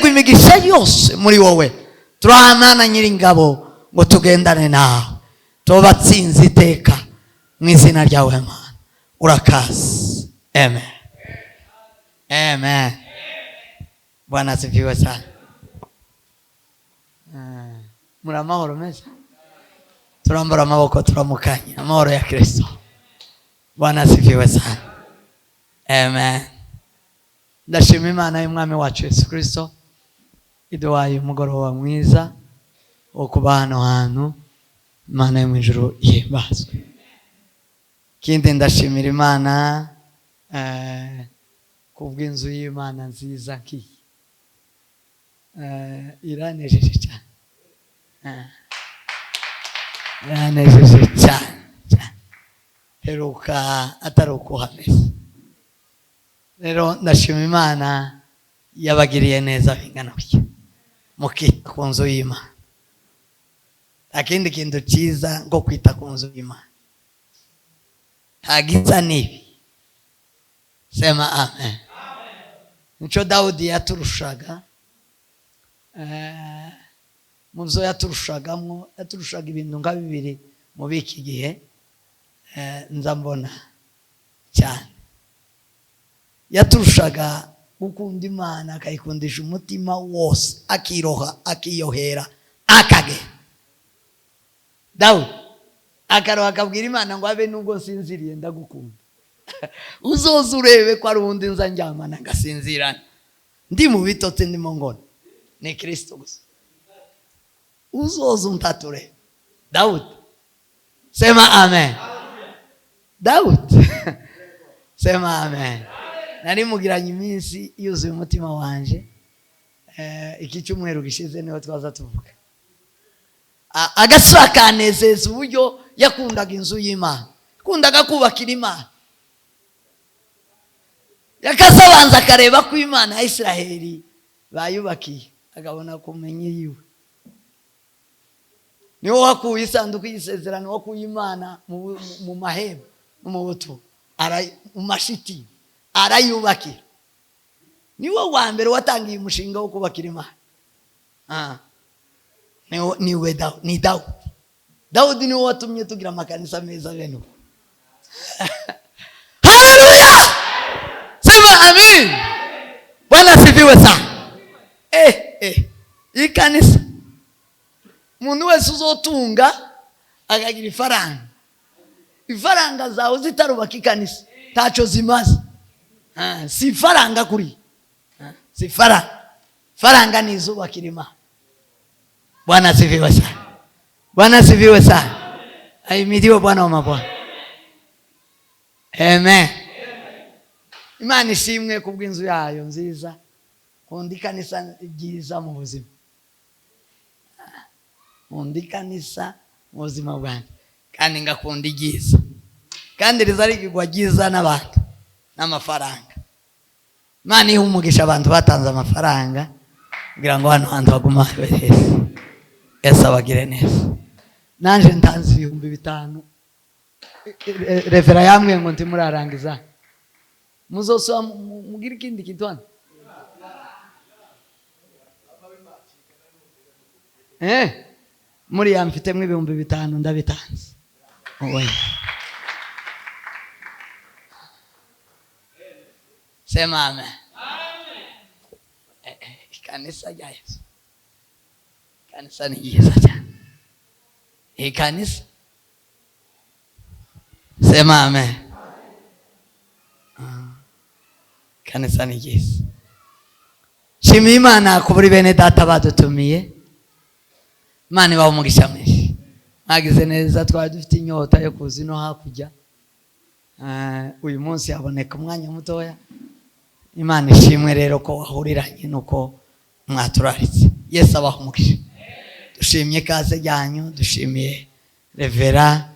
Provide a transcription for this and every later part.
kongererwa imigisha yose muri wowe. Turahamana Nyiringabo ngo tugendane nawe, tubatsinze iteka mu izina ryawe Mana. Urakaze. Amen. Amen. Bwana asifiwe sana. Muri amahoro meza. Turambura amaboko turamukanya. Amahoro ya Kristo. Bwana asifiwe sana. Amen. Ndashima Imana y'Umwami wacu Yesu Kristo iduhaye umugoroba mwiza wo kuba hano hantu. Imana yo mu ijuru ihimbazwe. Kindi ndashimira Imana kubw'inzu y'Imana nziza nk'iyi. Iranejeje cyane. Iranejeje cyane. Heruka atari uko hameze. Rero ndashima Imana yabagiriye neza bingana bityo mukita ku nzu y'Imana. Akindi kintu cyiza ngo kwita ku nzu y'Imana hagiza nibi. Sema amen. Nico Dawudi yaturushaga muzo yaturushagamwo, yaturushaga ibintu nka bibiri mu biki gihe nza mbona cyane. Yaturushaga gukunda Imana, akayikundisha umutima wose, akiroha akiyohera akage. Dawudi akaroha akabwira Imana ngo abe nubwo nsinziriye ndagukunda. Uzoza urebe ko ari undi nza njyamana ngasinzirana ndi mu bitotsi ndimo ngona ni Kristo gusa. Uzoza untature. Dawudi sema amen. Dawudi sema amen. Nari mugiranye iminsi yuzuye umutima wanje. Iki cyumweru gishize niho twaza tuvuga. Agasura kanezeza uburyo yakundaga inzu y'Imana, kundaga kubakira Imana. Yakasabanza akareba ko Imana ya Isiraheli bayubakiye, agabona kumenya yiwe. Niwo wakuye isanduku y'isezerano, wakuye Imana mu mahema mu buto mu mashiti arayubakira. Niwo wa mbere watangiye umushinga wo kubakira Imana. Niwe Dawudi. Dawudi niwe watumye tugira amakanisa meza bene uko. Haleluya. Sema amen. Bwana asifiwe sana. Ikanisa umuntu wese uzotunga akagira ifaranga zawe zitarubaka ikanisa tacho zimaze. Si faranga kuri. Si faranga ni izubakira Imana. Bwana asifiwe sana. Bwana asifiwe sana. Ahimidiwe Bwana wa mabwana. Amen. Imana ishimwe kubw'inzu yayo nziza. Kundi kanisa ryiza mu buzima. Kundi kanisa mu buzima bwanjye. Kandi ngakunda ryiza. Kandi rizarigirwa ryiza n'abantu n'amafaranga. Imana ihe umugisha abantu batanze amafaranga kugira ngo hano hantu baguma heza. Yesu abagire neza. Nanje ntanze 5,000. Revera yamwe ngo ntimurarangiza. Muzosoa mugira ikindi kitwana. Muri yamfitemo 5,000 ndabitanze. Oya. Sema amen. Kanisa ya Yesu. Kanisa ni Yesu cyane. Kanisa. Sema amen. Kanisa ni Yesu. Shima Imana kuburi bene data badutumiye. Imana ibaho umugisha mwinshi. Mwagize neza, twari dufite inyota yo kuza no hakurya. Uyu munsi haboneka umwanya mutoya. Imana ishimwe rero ko wahuriranye nuko mwaturaritse. Yesu abaho umugisha. Dushimye kaze ryanyu, dushimiye Revera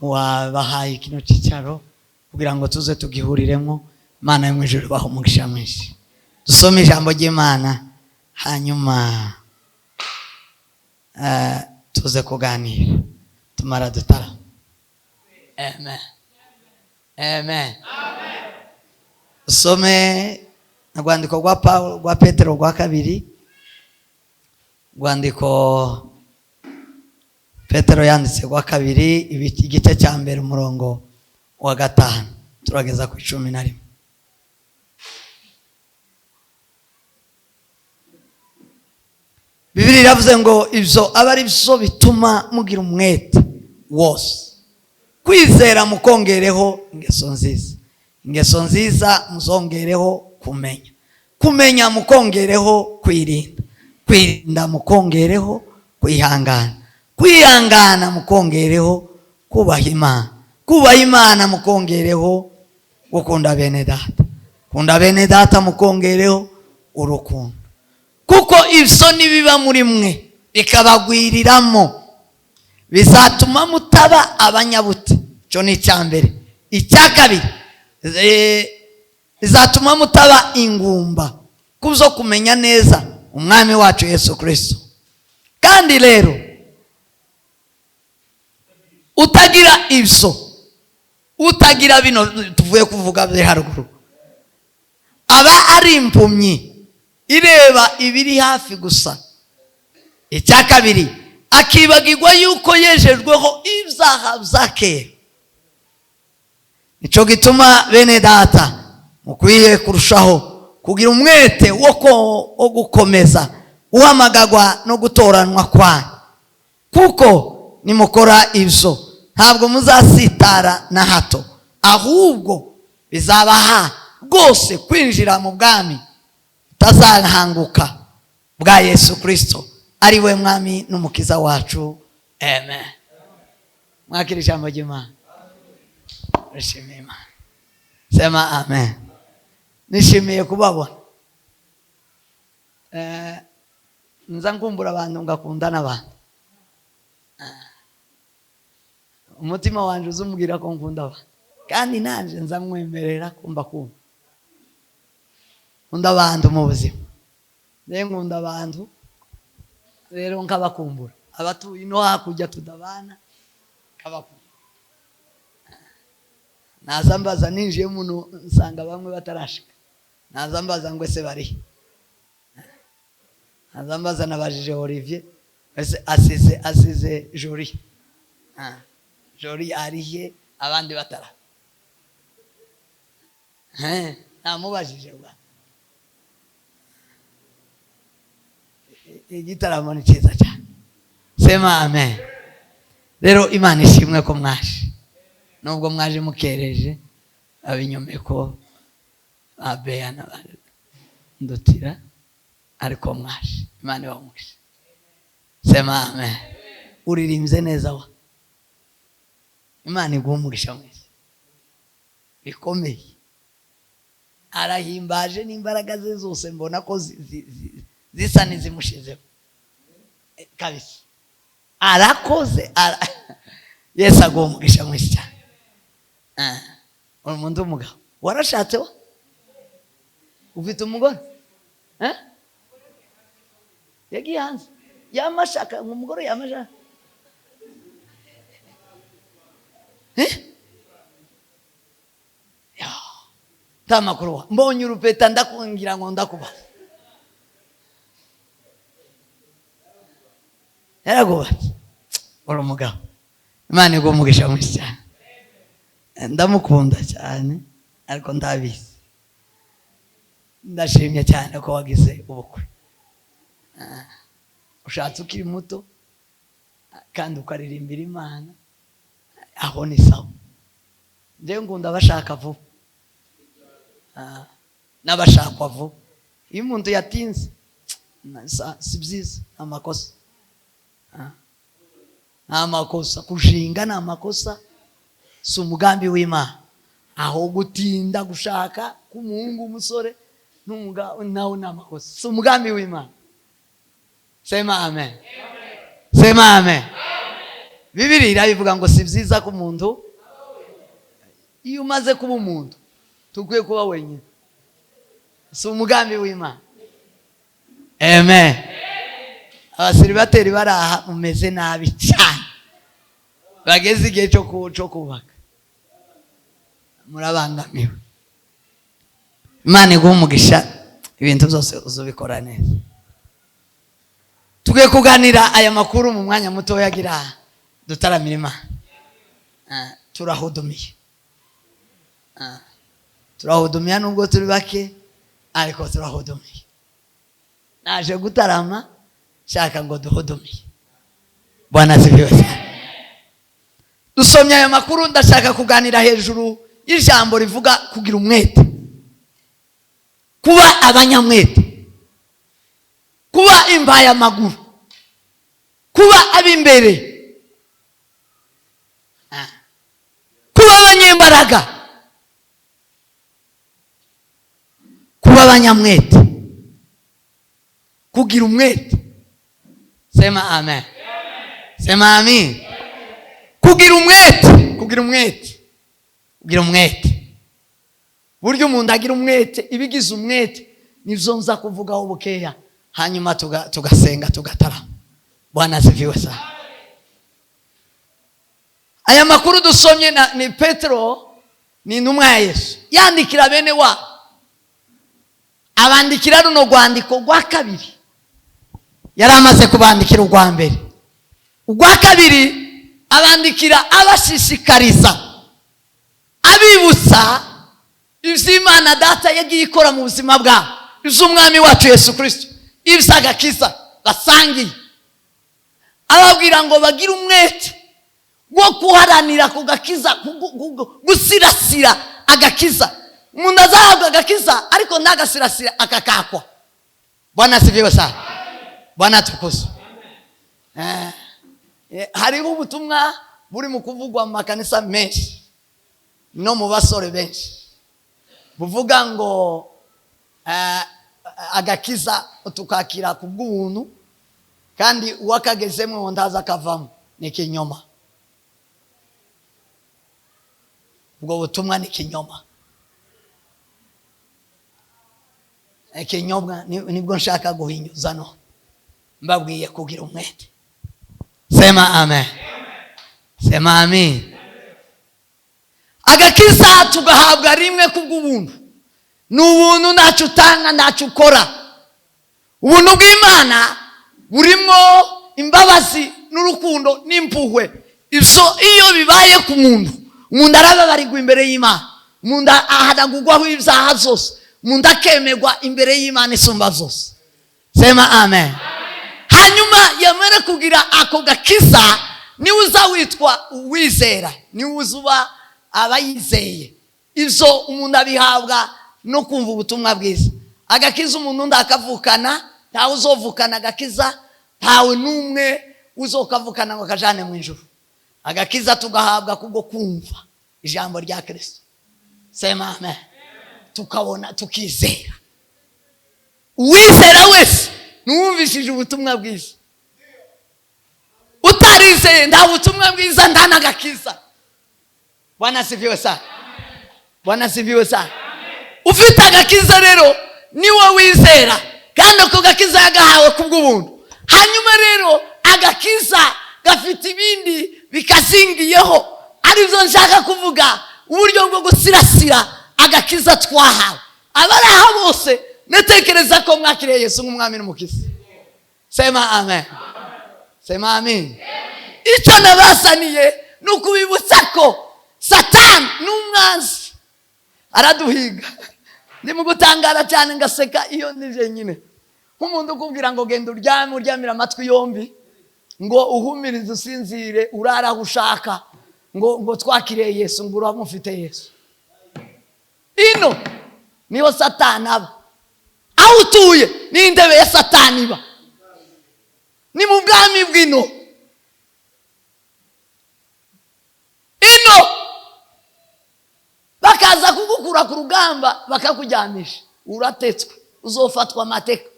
wabahaye kino cyicaro kugira ngo tuze tugihuriremo. Imana yo mu ijuru baho umugisha mwinshi. Dusome ijambo ry'Imana hanyuma tuze kuganira tumara dutara. Amen. Amen. Some rwandiko rwa Petero rwa 2 rwandiko Petero yanditse rwa kabiri igice cya mbere umurongo wa 5 turageza ku 11. Bibiri iravuze ngo ibyo aba ari byo bituma mugira umwete wose, kwizera mukongereho ingeso nziza, ingeso nziza muzongereho kumenya, kumenya mukongereho kwirinda, kwirinda mukongereho kwihangana, kwihangana mukongereho kubaha Imana, kubaha Imana mukongereho gukunda bene data, kunda bene data mukongereho urukundo. Kuko ibyo nibiba muri mwe bikabagwiriramo bizatuma mutaba abanyabute. Cyo ni icyambere. Icya kabiri, bizatuma mutaba ingumba kuzo kumenya neza umwami wacu Yesu Kristo. Kandi rero utagira ibyo, utagira bino tuvuye kuvuga bye haruguru, aba ari impumyi ireba ibiri hafi gusa. Icya kabiri, akibagirwa yuko yejejweho ibyaha bya kera. Nicyo gituma bene data mukwiye kurushaho kugira umwete wo gukomeza uhamagagwa no gutoranwa kwanyu, kuko nimukora ibyo ntabwo muzasitara na hato, ahubwo bizabaha rwose kwinjira mu bwami tazahanguka bwa Yesu Kristo ari we mwami n'umukiza wacu. Amen. Mwakira ijambo ry'Imana. Nishimiye Imana. Sema amen. Nishimiye kubabona. Nza nkumbura abantu ngakunda n'abantu. Umutima wanje uzumubwira ko nkunda abantu, kandi nanje nza mwemerera kumba kumva. Nkunda abantu mu buzima, nkunda abantu rero nkabakumbura. Abatuye no hakujya tudabana kabakumbura. Naza mbaza ninjiye muno nsanga bamwe batarashika, naza mbaza ngo ese bari, naza mbaza nabajije Olivier ese asize Jolie, Jolie ariye abandi batara, namubajije bwa igitaramo ni cyiza cyane. Sema amen. Rero Imana ishimwe ko mwaje, nubwo mwaje mukereje abinyomeko abeya ndutira, ariko mwaje. Imana ibamwishe. Sema amen. Uririmbye neza wa, Imana igumugisha mwese bikomeye. Arahimbaje n'imbaraga ze zose mbona ko zisa nizimushizeho kabisa. Arakoze Yesu agumugisha mwese cyane. Umuntu w'umugabo warashatse wa, ufite umugore yagiye hanze yamashaka umugore yamashaka tamakuru wa mbonye urupeta ndakungira ngo ndakubaza yaragubatse uri umugabo. Imana igumugisha mwese cyane. Ndamukunda cyane ariko ndabizi. Ndashimye cyane ko wagize ubukwe. Ushatse ukiri muto kandi ukaririmbira Imana, aho ni sawa. Nje ngunda bashaka vuba, n'abashakwa vuba. Iyo umuntu yatinze si byiza, amakosa. Amakosa kushinga na amakosa, si umugambi w'Imana. Aho gutinda gushaka k'umuhungu umusore n'umugabo nawe n'amakosa, si umugambi w'Imana. Sema amen. Sema amen. Bibiri irabivuga ngo si byiza ko umuntu iyo umaze kuba umuntu tukwiye kuba wenyine, si umugambi w'Imana. Amen. Abasiribateri baraha umeze nabi cyane, bageze igihe cyo kubaka, murabangamiwe. Imana iguha umugisha, ibintu byose uzubikora neza. tugiye kuganira aya makuru mu mwanya muto yagira dutaramira Imana. Turahudumiye. Turahudumiye nubwo turi bake ariko turahudumiye. Naje gutarama shaka ngo duhudumiye. Bwana asifiwe cyane. Dusomye aya makuru ndashaka kuganira hejuru y'ijambo rivuga kugira umwete. Kuba abanyamwete. Kuba imbaya maguru. Kuba abimbere. Kuba abanyembaraga. Kuba abanyamwete. Kugira umwete. Sema amen. Sema amen. Kugira umwete. Kugira umwete. Kugira umwete. Buryo umuntu agira umwete, ibigize umwete nivyo nza kuvugaho bukeya, hanyuma tugasenga tugatarama. Bwana asifiwe sana. Aya makuru dusomye ni Petero, ni intumwa ya Yesu, yandikira bene wa, abandikira runo rwandiko rwa kabiri. Yari amaze kubandikira urwa mbere. Urwa kabiri abandikira abashishikariza, abibutsa ivy'Imana Data yagiye ikora mu buzima bwabo, ivy'umwami wacu Yesu Kristo, ivy'agakiza basangiye. Ababwira ngo bagire umwete wo kuharanira kugakiza, gusirasira agakiza. Umuntu azahabwa agakiza ariko ntagasirasira akakakwa. Bwana asifiwe sana. Bwana tukuzwe. Hariho ubutumwa buri mu kuvugwa mu makanisa menshi no mu basore benshi buvuga ngo agakiza tukakira kubw'ubuntu kandi uwakagezemwe ndaza kavamo. Ni kinyoma. Ubwo butumwa ni kinyoma. Kinyoma nibwo nshaka guhinyuza no. Mbabwiye kugira umwete. Sema amen. Sema amen. Agakiza tugahabwa rimwe kubw'ubuntu. N'ubuntu ntacyo utanga ntacyo ukora. Ubuntu bw'Imana burimo imbabazi n'urukundo n'impuhwe. Ivyo iyo bibaye ku muntu, umuntu arababarirwa imbere y'Imana. Umuntu ahanagurwaho ibyaha zose. Umuntu akemegwa imbere y'Imana isumba zose. Sema amen. Hanyuma yamara kugira ako gakiza, niwe uzawitwa uwizera, niwe uzuba abayizeye. Ivyo umuntu abihabwa no kumva ubutumwa bwiza. Agakiza umuntu ndakavukana, ntawe uzovukana agakiza, ntawe numwe uzokavukana ngo kajane mu ijuru. Agakiza tugahabwa kubwo kumva ijambo rya Kristo. Sema amen. Tukabona tukizera. Uwizera wese nuwumvishije ubutumwa bwiza. Utarizeye nta butumwa bwiza nta nagakiza. Bwana asifiwe sana. Bwana asifiwe sana. Ufite agakiza rero niwe wizera kandi ko gakiza yagahawe kubw'ubuntu. Hanyuma rero agakiza gafite ibindi bikazingiyeho, arivyo nshaka kuvuga uburyo bwo gusirasira agakiza twahawe. Abari aho bose netekereza ko mwakiriye Yesu nk'umwami n'umukiza. Sema amen. Sema amen. Icyo nabasaniye nukubibutsa ko Satani n'umwanzi araduhiga. Ndi mu gutangara cyane ngaseka iyo nije nyine. Nk'umuntu ukubwira ngo genda uryamira amatwi yombi, ngo uhumirize usinzire urara ushaka, ngo twakiriye Yesu, ngo uramufite Yesu. Ino niho Satani aba. Aho utuye ni indebe ya Satani iba. Ni mu bwami bw'ino. Ino bakaza kugukura ku rugamba bakakujyamisha, uratetswe, uzofatwa amateka.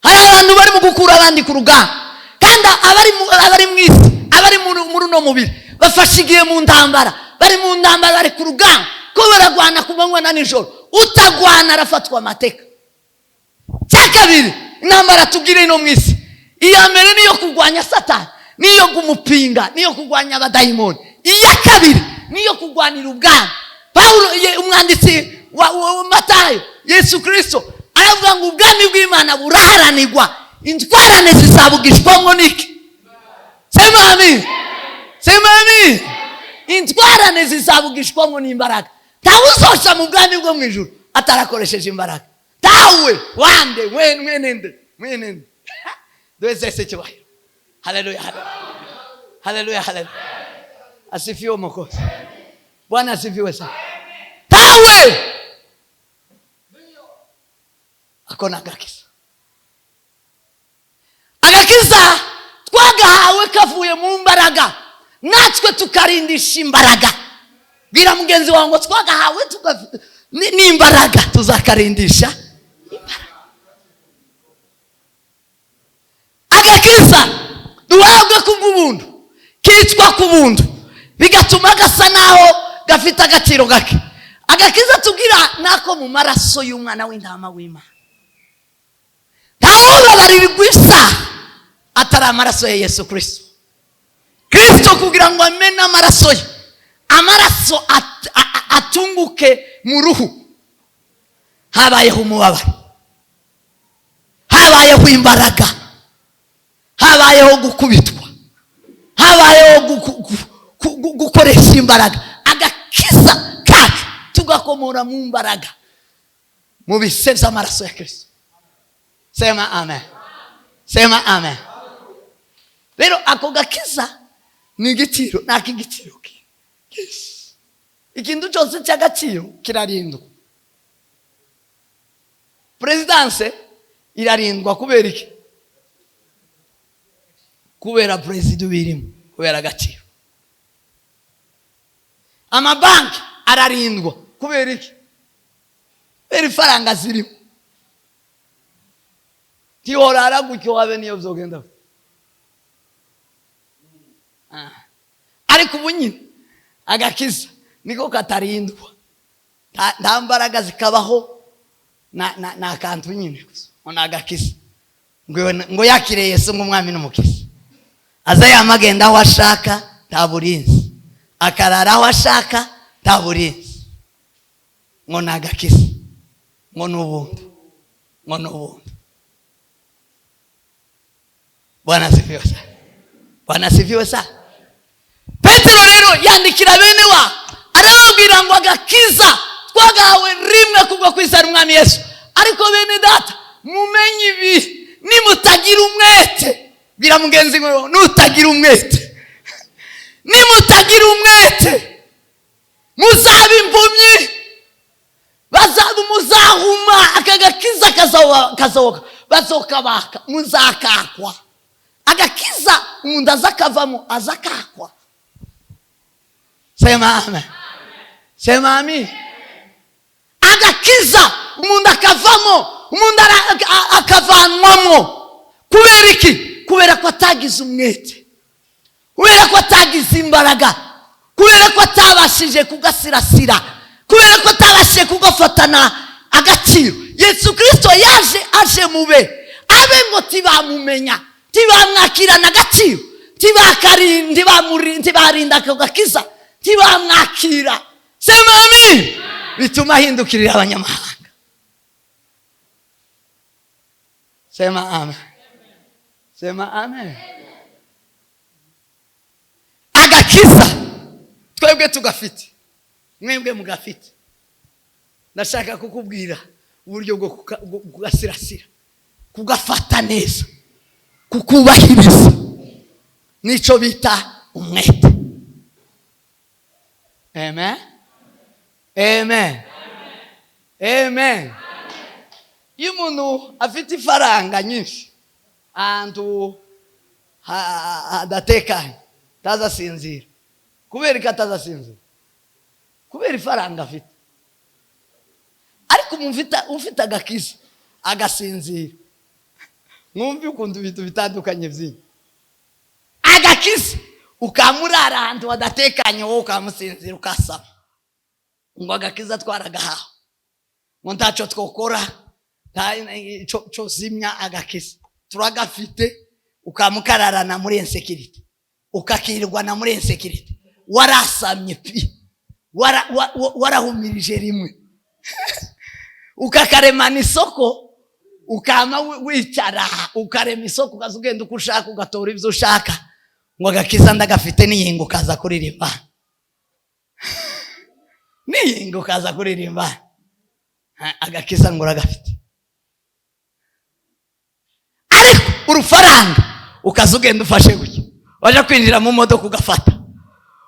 Hari abantu bari mu gukura abandi ku rugamba, kandi abari mu isi, abari muri no mubiri bafashigiye mu ntambara, bari mu ntambara, bari ku rugamba ko baragwana ku manywa na nijoro. Utagwana arafatwa amateka. Cyakabiri intambara tugire no mu isi, iya mbere niyo kugwanya Satani, niyo kumupinga, niyo kugwanya abadayimoni. Iya kabiri niyo kugwanira ubwami. Paulo umwanditsi wa Matayo, Yesu Kristo aravuga ngo ubwami bw'Imana buraharanirwa, intwarane zizabugishwamo niki? Sema amen. Sema amen. Intwarane zizabugishwamo n'imbaraga. Ntawe uzoca mu bwami bwo mu ijuru atarakoresheje imbaraga. Tawe wande mwenende doze se cyubahiro. Haleluya, haleluya, haleluya. Asifiwe Mwokozi. Bwana asifiwe sana. Tawe akona agakiza. Agakiza twagahawe kavuye mu mbaraga, natwe tukarindisha imbaraga. Bwira mugenzi wangu twagahawe n'imbaraga tuzakarindisha imbaraga. Agakiza duhabwe kubw'ubuntu, kitwa kubuntu, bigatuma gasa naho gafite agaciro gake. Agakiza tugira nako mu maraso y'umwana w'intama w'Imana. Ntawe barirwa isa atari amaraso ya Yesu Kristo. Kristo kugira ngo amene amaraso ye, amaraso atunguke mu ruhu, habayeho umubabaro, habayeho imbaraga, habayeho gukubitwa, habayeho gukoresha imbaraga. Agakiza kacu tugakomora mu mbaraga, mu bise by'amaraso ya Kristo. Sema amen. Sema amen. Rero ako gakiza ni igiciro, nakigiciro ki. Yes. Ikintu cyose cy'agaciro kirarindwa. Presidence irarindwa kubera iki? Kubera president birimo, kubera agaciro. Amabanki ararindwa kubera iki? Kubera ifaranga zirimo. Tiorara gutyo wabe niyo byogenda. Ariko ubunyine agakiza niko katarindwa. Nta mbaraga zikabaho na kantu nyine gusa. Ona agakiza ngo yakire Yesu nk'umwami n'umukiza. Aza yamagenda aho ashaka taburinzi, akarara aho ashaka taburinzi. Ngo nagakiza, ngo n'ubuntu, ngo n'ubuntu. Bwana asifiwe sana. Bwana asifiwe sana. Petero rero yandikira bene wa arababwira ngo agakiza twagahawe rimwe kubwo kwizera umwami Yesu. Ariko bene data mumenye ibi, nimutagira umwete, bira mugenzi ngo nutagira umwete, nimutagira umwete muzaba impumyi, bazaba muzahuma, akagakiza kazoka bazokabaka, muzakakwa. Agakiza umuntu azakavamo azakakwa. Sema amen. Sema amen. Agakiza umuntu akavamo, umuntu akavanwamo. Kubera iki? Kubera ko atagize umwete, kubera ko atagize imbaraga, kubera ko atabashije kugasirasira, kubera ko atabashije kugafatana agaciro. Yesu Kristo yaje aje mube abe ngo tibamumenya, tibamwakirana agaciro, tibarinda agakiza, tibamwakira. Sema amen. Bituma ahindukirira abanyamahanga. Sema amen. Sema amen. Agakiza twebwe tugafite, mwebwe mugafite. Ndashaka kukubwira uburyo bwo kugasirasira, kugafata neza, kukubahiriza, nico bita umwete. Amen. Amen. Amen. Iyo umuntu afite ifaranga nyinshi antu adatekanye, tazasinzira. Kubera ko atazasinzira? Kubera ifaranga afite. Ariko ufite agakiza agasinzira, mwumve ukuntu ibintu bitandukanye byinshi. Agakiza ukamurara ahantu adatekanye, wowe ukamusinzira ukasama. Ngo agakiza twaragahawe, ngo ntacyo twokora, cyo zimya agakiza turagafite. Ukamukararana muri insecurity, ukakirwana muri insecurity, warasamye pi, warahumirije rimwe. Ukakaremana isoko ukama wicara ukarema isoko ukaza ugenda uko ushaka ugatora ibyo ushaka ngo agakiza ndagafite niyinga ukaza kuririmba niyinga ukaza kuririmba agakiza ngo uragafite ariko urufaranga ukaza ugenda ufashe gutya waje kwinjira mu modoka ugafata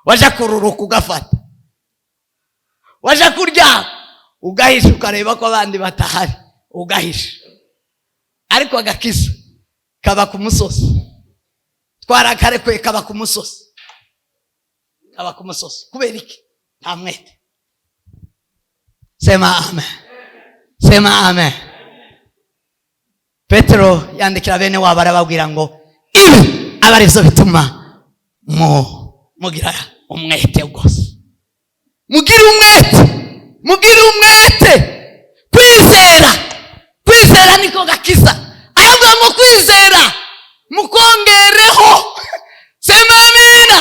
waje kururuka ugafata waje kurya ugahisha ukareba ko abandi batahari ugahisha ariko agakiza kaba ku musozi twarakarekwe kaba ku musozi kubera iki nta mwete sema amen sema amen Petero yandikira bene wabo arababwira ngo ibi aba arivyo bituma mugira umwete rwose mugire umwete kwizera niko gakiza ayabwa mu kwizera mukongereho sema amina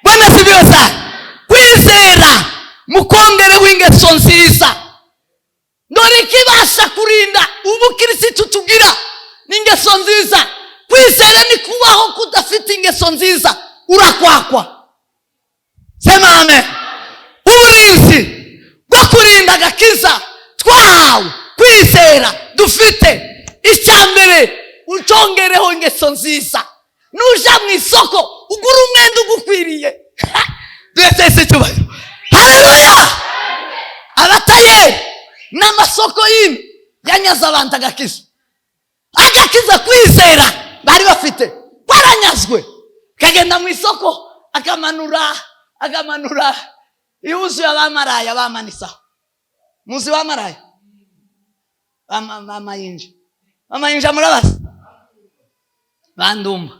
bwana sibiyo sana kwizera mukongereho ingeso nziza ndore kibasha kurinda ubukirisitu tugira n'ingeso nziza kwizera ni kubaho kudafite ingeso nziza urakwakwa sema amen uburinzi bwo kurinda agakiza twahawe kwizera dufite icyambere ucongereho ingeso nziza nuja mu isoko ugura umwenda ugukwiriye dwese cyubahiro haleluya abataye n'amasoko y'ino yanyaza abantu agakiza kwizera bari bafite baranyazwe kagenda mu isoko akamanura ihuzu y'abamaraya bamanisaho muzi w'amaraya amayinja murabaza bandumba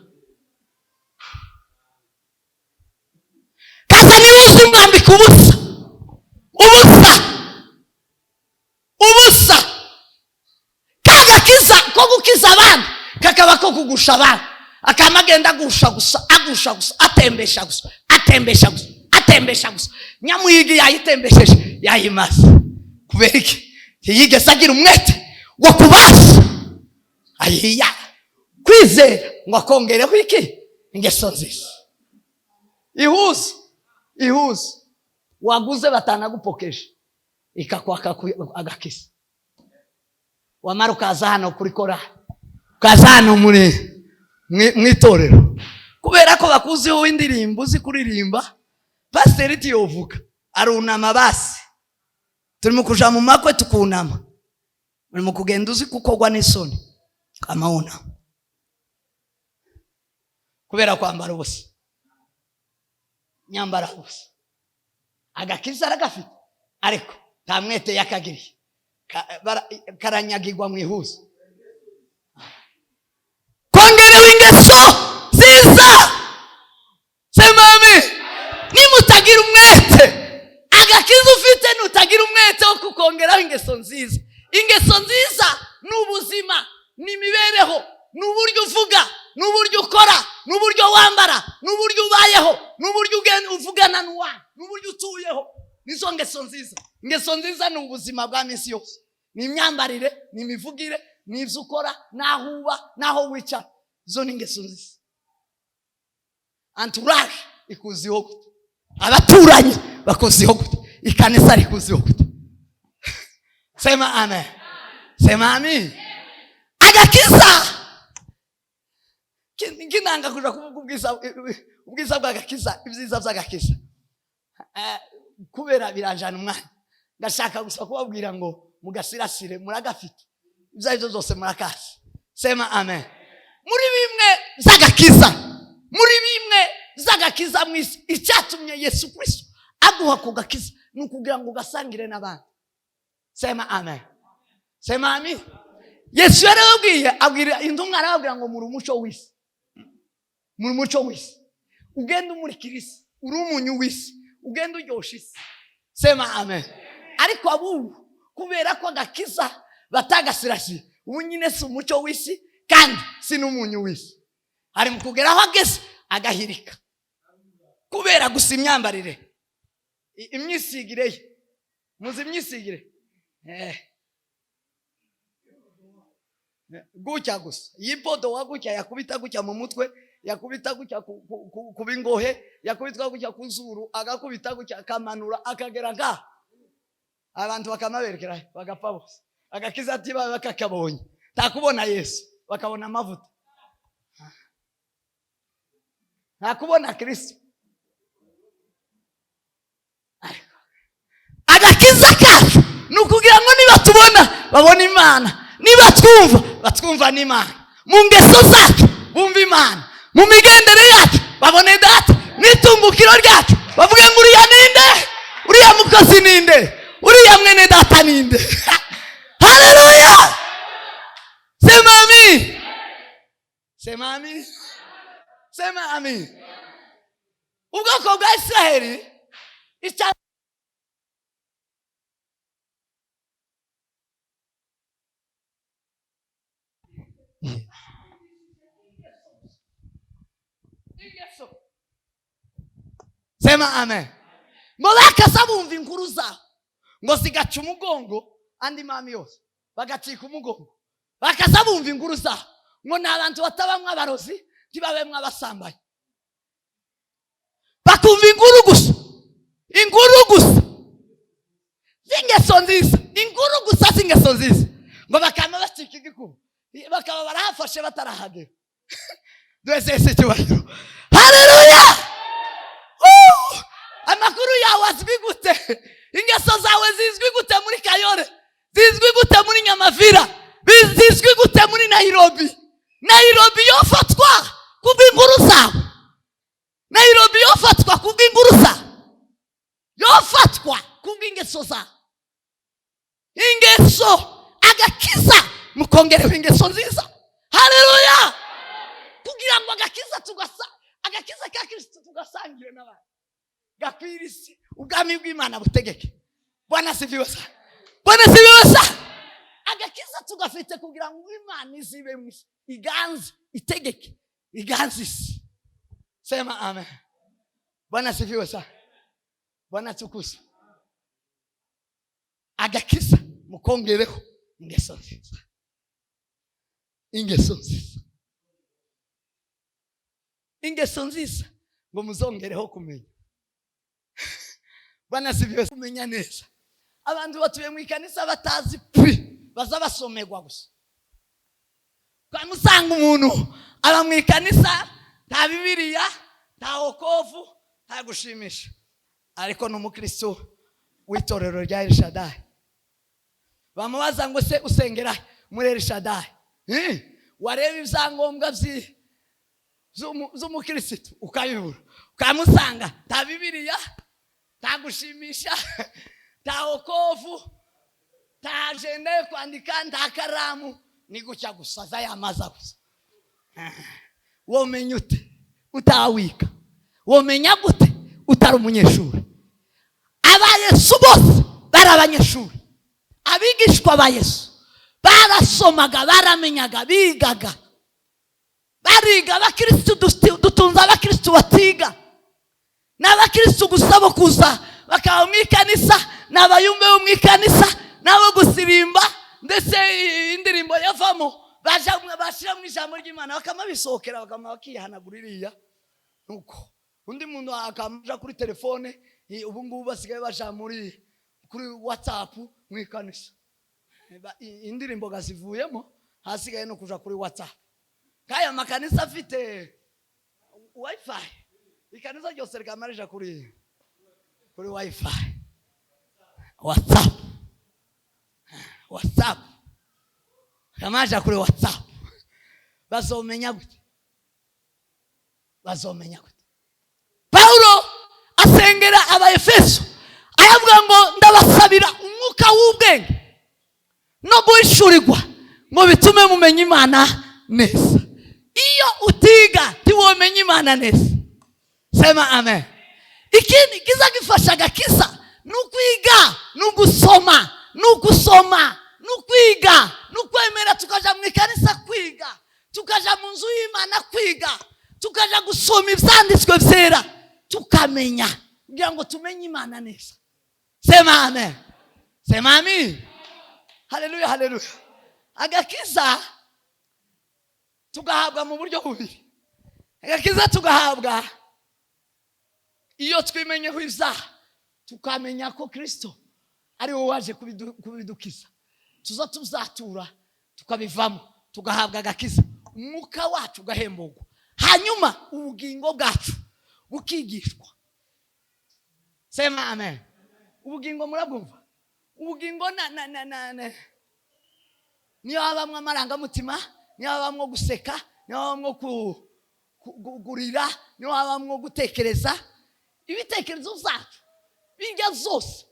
kasa nihuzu mwambika ubusa kagakiza ko gukiza abantu kakaba ko kugusha abantu akamagenda agusha gusa atembesha gusa nyamuyigi yayitembesheje yayimaze kubera iki yigeze agira umwete wo kubasha ayiya kwizera ngo akongereho iki ingeso nziza ihuza waguze batanagupokeje ikakwaka agakisa wamara ukaza hano kuri korali ukaza hano mwitorero kubera ko bakuziho indirimbo uzi kuririmba pasiteri tiyovuga arunama basi turimo kuja mu makwe tukunama urimo kugenda uzi kukogwa n'isoni kamawuna kubera kwambara ubusa nyambara ubusa agakiza aragafite ariko nta mwete yakagiriye karanyagirwa mu ihuza kongereho ingeso nziza sema amen nimutagira umwete agakiza ufite nutagira umwete wo kukongeraho ingeso nziza n'ubuzima n'imibereho n'uburyo uvuga n'uburyo ukora n'uburyo wambara n'uburyo ubayeho n'uburyo uvugana n'uwanyu n'uburyo utuyeho nizo ingeso nziza ni ubuzima bwa minsi yose ni imyambarire ni imivugire ni ibyo ukora naho uba naho wicara zo ni ingeso nziza entourage ikuziho gute abaturanyi bakuziho gute ikanisa rikuziho gute sema amen sema amen agakiza kinanga kuja kuvuga ubwiza bw'agakiza ibyiza by'agakiza kubera biranjana umwanya ndashaka gusa kubabwira ngo mugasirasire muragafite ibyo zose murakasi sema amen muri bimwe z'agakiza mwisi icyatumye Yesu Kristo aguha kugakiza nukugira ngo gasangire n'abandi sema amen sema amen Yesu yarabwiye abwira indumwa arabwira ngo muri umuco w'isi ugenda umurikira isi uri umunyu w'isi ugenda uryosha isi sema amen ariko abu kubera ko agakiza batagasirasi ubu nyine si umuco w'isi kandi si n'umunyu w'isi hari mu kugeraho ageze agahirika kubera gusa imyambarire imyisigire ye muzi imyisigire gutya gusa yipodowa gutya yakubita gutya mu mutwe yakubita gutya ku bingohe yakubita gutya ku zuru agakubita gutya akamanura akagera ga abantu bakamaberekera bagapfa bose agakiza ati bakakabonye takubona Yesu bakabona amavuta nakubona Kristo agakiza kacu nukugira ngo niba tubona babona Imana niba twumva batwumva n'Imana mu ngeso zacu bumva Imana mu migendere yacu babone Data n'itumbukiro ryacu bavuge ngo uriya ninde uriya mukozi ninde uriya mwene Data ninde haleluya sema amin sema amin sema amin ubwoko bwa Israeli sema amen ngo bakaza bumva inkuru zaho ngo zigaca umugongo andi mami yose bagacika umugongo bakaza bumva inkuru zaho ngo n'abantu batabamwe abarozi ntibabemwe abasambanyi bakumva inkuru gusa zingeso nziza inkuru gusa zingeso nziza ngo bakama bacika igikuba bakaba barahafashe batarahagera dwese cyubahiro haleluya amakuru yawe azwi gute ingeso zawe zizwi gute muri Kayore zizwi gute muri Nyamavira zizwi gute muri Nairobi yofatwa kubw'inkuru zawe Nairobi yofatwa kubw'inkuru zawe yofatwa kubw'ingeso zawe ingeso agakiza mukongereho ingeso nziza haleluya kugira ngo agakiza ka Kristo tugasangire n'abandi gakwirisi ubwami bw'Imana butegeke Bwana sifiwe sana agakiza tugafite kugira ngo Imana izibe mwisi iganze itegeke iganze isi sema amen Bwana sifiwe sana Bwana tukusa agakiza mukongereho ingeso nziza ingeso nziza ngo muzongereho kumenya Bwana sifiwe kumenya neza abantu batuye mu ikanisa batazi baza basomerwa gusa kwa musanga umuntu aba mu ikanisa nta Bibiliya nta wokovu nta gushimisha ariko n'umukristo w'itorero rya El Shaddai bamubaza ngo se usengera muri El Shaddai wareba ibyangombwa z'umukristo ukayibura ukamusanga nta Bibiliya nta gushimisha nta wokovu nta agenda yo kwandika nta karamu ni gutya gusa zayamaza gusa womenya ute utawika womenya gute utari umunyeshuri abayesu bose bari abanyeshuri abigishwa ba Yesu barasomaga baramenyaga bigaga bariga abakristo dutunze abakristo batiga n'abakristo gusaba kuza bakaba mu ikanisa n'abayumbe bo mu ikanisa nabo gusirimba ndetse indirimbo yavamo bashira mu ijambo ry'Imana bakamabisohokera bakihanaguririya nuko undi muntu akamaja kuri telefone ubu ngubu basigaye baja kuri WhatsApp mu ikanisa indirimbo gazivuyemo hasigaye no kuja kuri WhatsApp kaya makanisa afite wifi ikanisa ryose rikamarija kuri wifi WhatsApp kamaja kuri WhatsApp bazomenya gute Paulo asengera abaefeso ayavuga ngo ndabasabira umwuka w'ubwenge no guhishurirwa ngo bitume mumenya Imana neza iyo utiga tiwomenya Imana neza sema amen ikindi kiza gifasha agakiza n'ukwiga n'ugusoma n'ukwiga n'ukwemera tukaja mu ikanisa kwiga tukaja mu nzu y'Imana kwiga tukaja gusoma ibyanditswe byera tukamenya kugira ngo tumenye Imana neza sema amen sema amen haleluya agakiza tugahabwa mu buryo bubiri. Agakiza tugahabwa iyo twimenyeho ibyaha, tukamenya ko Kristo ari we waje kubidukiza. Tuza tuzatura tukabivamo, tugahabwa agakiza, umwuka wacu ugahemburwa, hanyuma ubugingo bwacu bukigishwa. Sema amen. Ubugingo murabumva? Ubugingo niyo habamwe amarangamutima, niyo habamwe guseka, niyo habamwe kugurira, niyo habamwe gutekereza. Ibitekerezo zacu bijya zose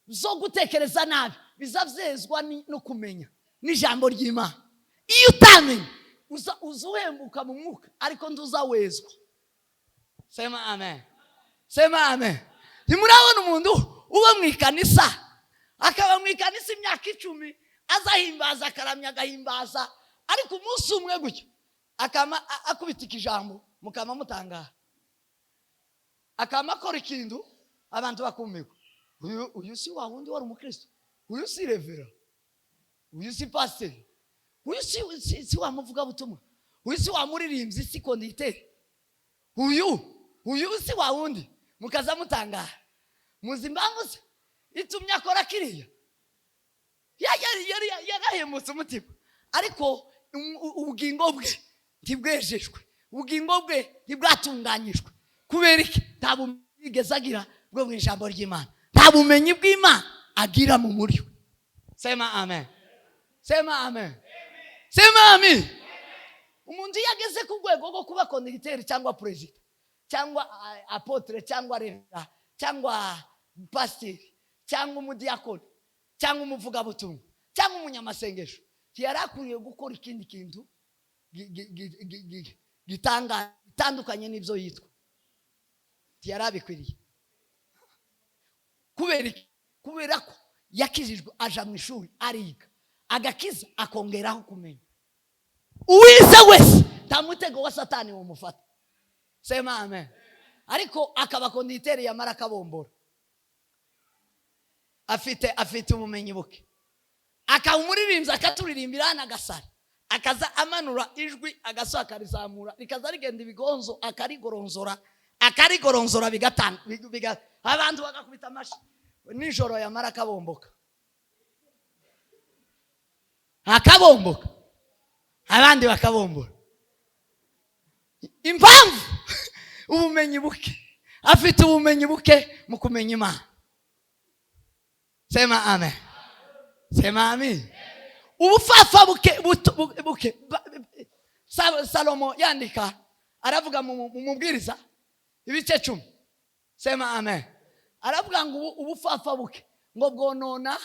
zo gutekereza nabi bizavyezwa no kumenya n'ijambo ry'Imana. Iyo utamenye uzuhembuka mu mwuka, ariko nduzawezwa. Sema amen. Sema amen. Nimurabona umuntu uba mu ikanisa, akaba mu ikanisa imyaka 10, azahimbaza akaramya agahimbaza, ariko umunsi umwe gutyo akama akubitika ijambo mukama mutangara, akama akora ikintu abantu bakumirwa. Uyu si wa wundi wari umukristo, uyu si revera, uyu si pastor, uyu si wa muvuga butumwa, uyu si wa muririmbyi, si konditeri, uyu si wa wundi. Mukaza mutangara, muzi impamvu se itumye akora kiriya? Yarahemutse umutima, ariko ubugingo bwe ntibwejejwe, ubugingo bwe ntibwatunganyijwe. Kubera iki? Nta bumenyi yigeze agira bwo mu ijambo ry'Imana, nta bumenyi bw'Imana agira mu muri we. Sema amen. Sema amen. Sema amen. Umuntu yageze ku rwego rwo kuba konditeri cyangwa president cyangwa apotre cyangwa revera cyangwa pastor cyangwa umudiakoni cyangwa umuvugabutumwa cyangwa umunyamasengesho, yarakuriye gukora ikindi kintu gitandukanye n'ibyo yitwa. Yarabikwiriye. Kubera ko yakijijwe, aja mu ishuri ariga, agakiza akongeraho kumenya. Uwize wese nta mutego wa Satani wamufata. Sema amen. Ariko akaba konditeri yamara akabombora, afite ubumenyi buke, akaba umuririmbyi akaturirimbira n'agasara, akaza amanura ijwi agasohoka akarizamura, rikaza rigenda ibigonzo akarigoronzora bigatanga, abantu bagakubita amashi. Nijoro yamara akabomboka, abandi bakabombora. Impamvu ubumenyi buke, afite ubumenyi buke mu kumenya Imana. Sema amen. Sema amen. Ubufafa buke Salomo yandika, aravuga mu mubwiriza ibice 10. Sema amen. Aravuga ngo ubufafa buke ngo bwonona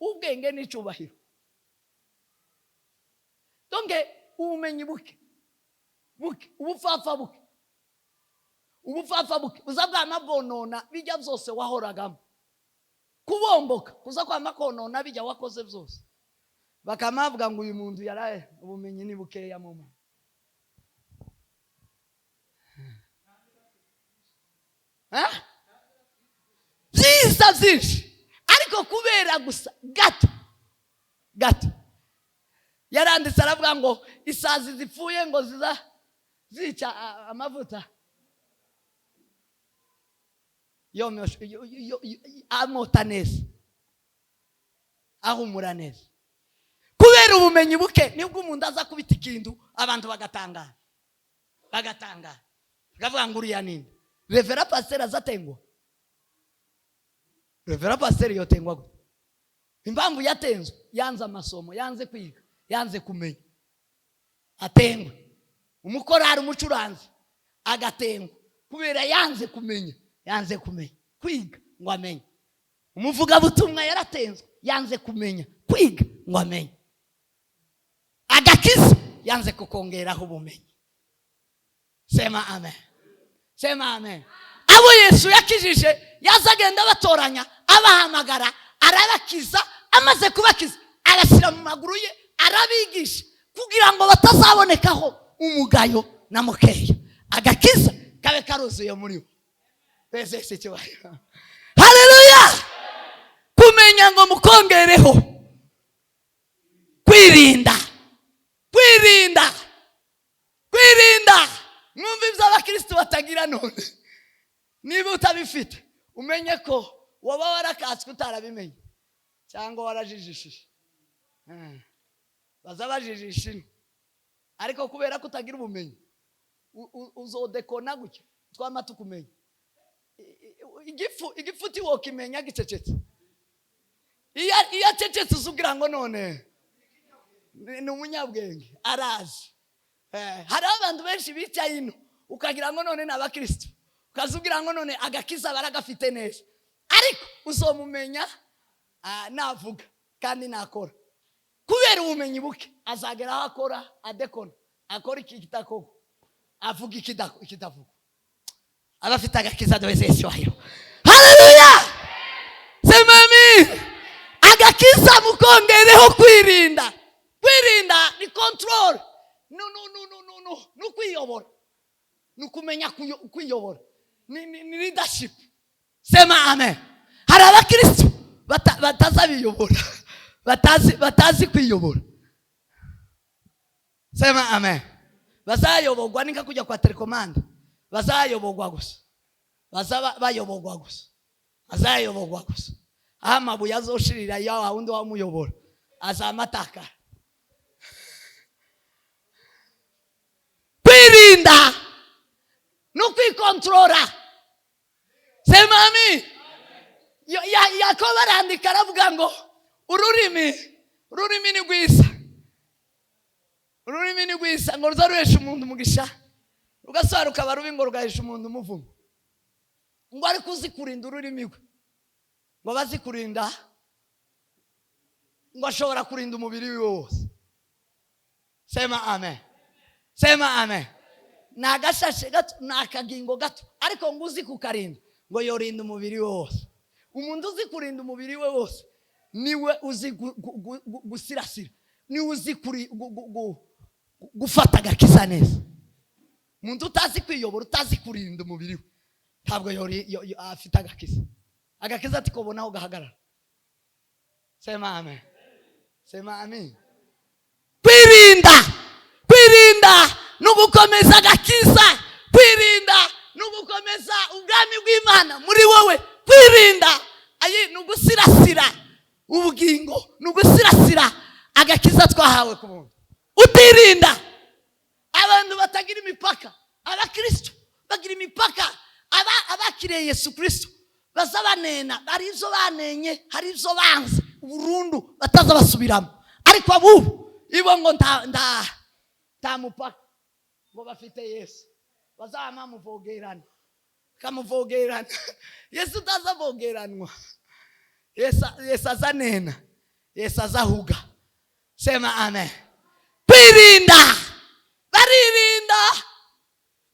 ubwenge n'icubahiro. Donge ubumenyi buke ubufafa buke uzabwa amabonona bijya byose wahoragamo. Kubomboka kuza kwa makonona bijya wakoze byose. Bakamavuga ngo uyu muntu yaraye ubumenyi ni bukeya mu muntu. Byinshi ariko kubera gusa gato yaranditse aravuga ngo isazi zipfuye ngo zica amavuta amota neza, ahumura neza. Kubera ubumenyi buke nibwo umuntu aza kubita ikintu abantu bagatangara, bakavuga ngo uriya nini? Revera pastor azatengwa? Revera pastor yotengwa gute? Impamvu yatenzwe, yanze amasomo, yanze kwiga, yanze kumenya, atengwe. Umukorari umucuranzi agatengwa kubera yanze kumenya, kwiga ngo amenye. Umuvuga butumwa yaratenzwe, yanze kumenya, kwiga ngo amenye. Agakiza yanze kukongeraho ubumenyi. Sema amen. Sema amen. Abo Yesu yakijije yazagenda batoranya, abahamagara, arabakiza, amaze kubakiza arashyira mu maguru ye, arabigisha kugira ngo batazabonekaho umugayo na mukeya. Agakiza kabe karuzuye muri bo. Bezese cyubahiro. Haleluya. Kumenya ngo mukongereho kwirinda utagira none niba utabifite umenye ko waba warakatswe utarabimenye cyangwa warajijishije bazabajijishije ariko kubera ko utagira ubumenyi uzodekona gutyo twama tukumenya igifuti wokimenya gicecetse iya cecetse uzugira ngo none ni umunyabwenge arazi hari abantu benshi bicaye ino ukagira ngo none n'abakristo ukazugira ngo none agakiza baragafite neza ariko uzomumenya navuga kandi nakora kubera ubumenyi buke azagera aho akora adekona akora iki kitakogo avuga ikitavuga abafite agakiza doze Yesu. Haleluya. Sema amen. Agakiza mukongereho kwirinda ni control no kwiyobora nukumenya kwiyobora ni leadership. Sema amen. Hari abakristo batazabiyobora batazi kwiyobora. Sema amen. Bazayobogwa ninka kujya kwa telecommande bazayobogwa gusa bayobogwa gusa azayobogwa gusa amabuye azoshirira yawe wundi wamuyobora azamataka. Kwirinda no kwikontrola. Sema amen. Yakobo arandika aravuga ngo ururimi ni rwiza. Ururimi ni rwiza ngo ruzaruhesha umuntu umugisha rugasaruka barubi ngo rugahesha umuntu umuvumo. Ngo ari kuzikurinda ururimi rwe ngo bazikurinda ngo ashobora kurinda umubiri wose. Sema amen. Sema amen. Nagashashe gato nakagingo gato ariko ngo uzi kukarinda ngo yorinda umubiri wose. Umuntu uzi kurinda umubiri we wose niwe uzi gusirasira niwe uzi gufata agakiza neza. Umuntu utazi kwiyobora utazi kurinda umubiri we ntabwo afite agakiza. Agakiza atikobona aho gahagarara. Sema amen. Sema amen. Kwirinda no gukomeza agakiza. Kwirinda no gukomeza ubwami bw'Imana muri wowe. Kwirinda no gusirasira ubugingo no gusirasira agakiza twahawe ku muntu. Utirinda abantu batagira imipaka. Abakristo bagira imipaka. Abakiriye Yesu Kristo bazabanena hari izo banenye hari izo banze burundu bataza basubiramo. Ariko abubu ibo ngo nta mupaka ngo bafite Yesu bazama muvogerana kamuvogerana. Yesu tazavogeranwa. Yesu azanena. Yesu azahuga. Sema amen. Kwirinda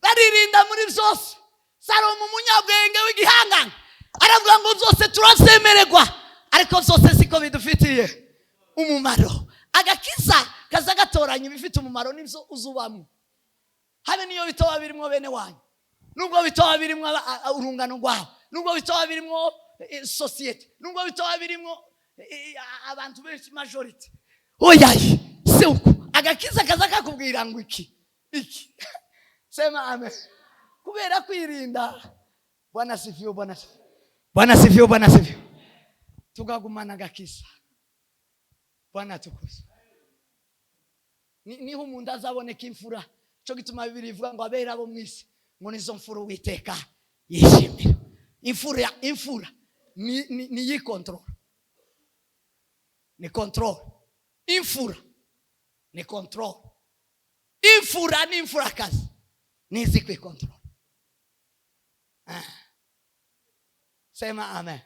baririnda muri byose. Salomo umunyabwenge w'igihangana aravuga ngo zose turasemererwa ariko zose siko bidufitiye umumaro. Agakiza kaza gatoranya ibifite umumaro nibyo uzubamwe. Habe niyo bitoba birimo bene wanyu nubwo bitoba birimo urungano rwawe nubwo bitoba birimo society nubwo bitoba birimo abantu benshi majority. Oyaye se uko agakiza kaza kakubwira ngo iki. Sema amen. Kubera kwirinda. Bwana sifiwe. Tugagumana agakiza. Bwana tukuze. Niho umuntu azaboneka imfura. Cyo gituma Bibiliya ivuga ngo abera bo mwisi ngo nizo mfura Uwiteka yishimira. Imfura ni yikontrol. Ni control. Imfura ni control. Imfura ni imfura kazi. Nizi kwikontrol. Sema amen.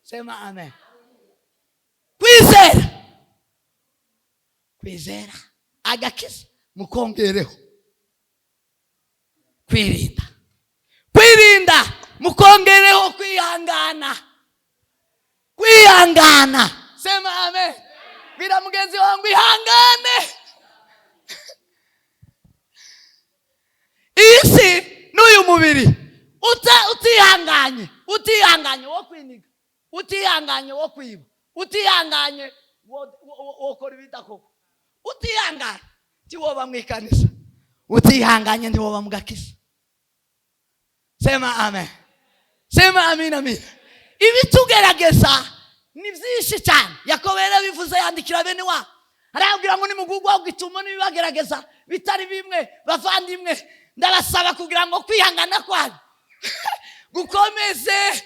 Sema amen. Kwizera agakiza mukongereho. Kwirinda mukongereho kwihangana. Sema amen. Bila mugenzi wangu ihangane. Isi n'uyu mubiri utihanganye wo kwiniga, utihanganye wo kwiba, utihanganye wo kora ibidakoko, utihanganye ntiwoba mwikanisa, utihanganye ntiwoba mugakiza. Sema amen. Sema amina amina. Ibitugerageza ni byinshi cyane. Yakobo yarabivuze yandikira bene wa. Arabwira ngo nimugugwa ugituma nibagerageza bitari bimwe bavandimwe ndabasaba kugira ngo kwihangana kwanyu gukomeze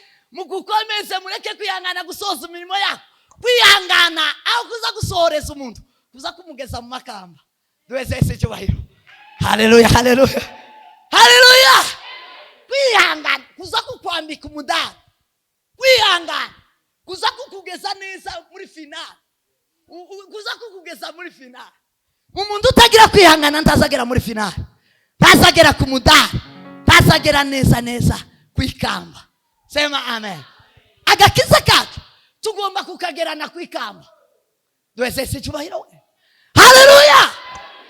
mureke kwihangana gusoza imirimo yako. Kwihangana aho kuza gusohoreza umuntu kuza kumugeza mu makamba. Duweze cyubahiro. Haleluya haleluya. Haleluya. Kwihangana kuza kukwambika umudari. Kwihangana kuza kukugeza neza muri finale. Kuza kukugeza muri finale. Umuntu utagira kwihangana ntazagera muri finale. Ntazagera ku mudari. Ntazagera neza kwikamba. Sema amen. Agakiza kacu tugomba kukagerana kwikamba. Duweze cyubahiro. Haleluya.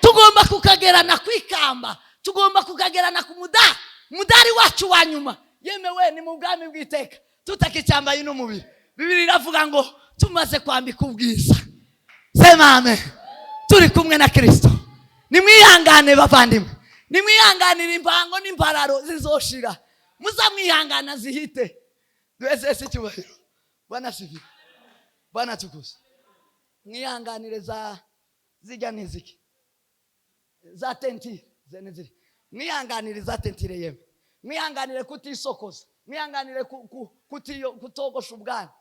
Tugomba kukagerana kwikamba. Tugomba kukagerana ku mudari. Mudari wacu wa nyuma yemewe ni mu bwami bw'iteka tutakicyambaye n'umubiri. Bibiri iravuga ngo tumaze kwambika ubwiza. Sema amen. Turi kumwe na Kristo. Nimwihangane bavandimwe. Nimwihanganire impango n'impararo zizoshira. Muzamwihangana zihite. Duweze cyubahiro. Bwana sifiwe. Bwana tukuze. Mwihanganire zijya niziki. Za tentire zeneziri. Mwihanganire za tentire yewe. Mwihanganire kutisokoza. Mwihanganire kutogosha ubwana.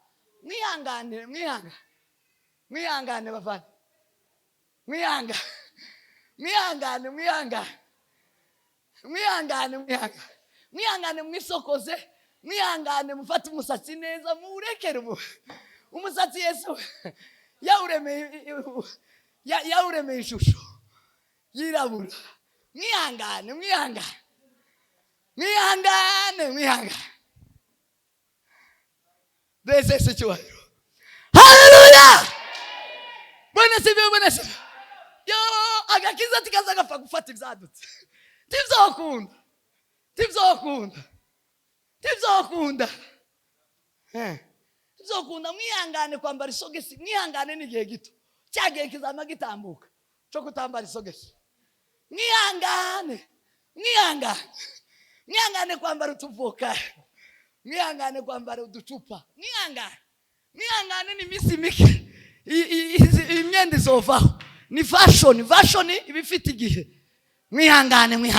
Mwihangane bavana. Mwihangane mwisokoze. Mwihangane mufate umusatsi neza murekere umusatsi Yesu yawuremeye ishusho yirabura. Mwihangane. Dese cyubahiro. Haleluya. Bwana sibe. Yo agakiza tikaza gapfa gufata ibyadutse. Tibzokunda. Tibzokunda mwihangane kwambara isogesi. Mwihangane n'igihe gito. Cyagiye kizama gitambuka. Cyo kutambara isogesi. Mwihangane kwambara utuvoka. Mwihangane kwambara uducupa. Mwihangane ni misi mike. Imyenda izovaho. Ni fashion ibifite igihe. Mwihangane.